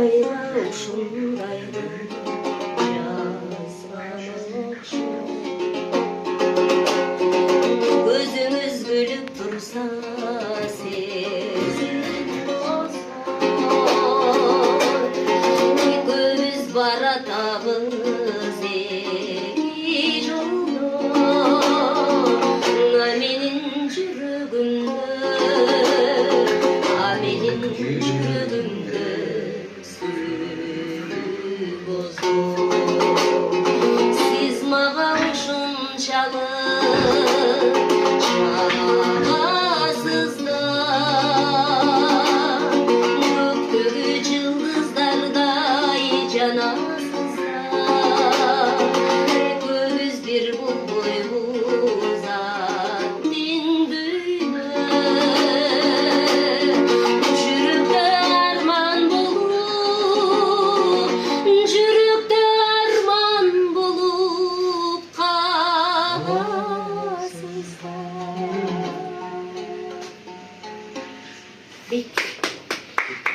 кайра ушундайды жазган окшойт. Көзүңүз күлүп турса сезим болсо, экөөбүз баратабыз эки жолдо. Менин жүрөгүмдө сүйүү болсо, сиз мага ушунчалык чагасыз да, көктөгү жылдыздардай жанасыз да. Экөөбүз бир болбойбуз аттин дүйнө. Жүрөктө арман болуп каласыз да.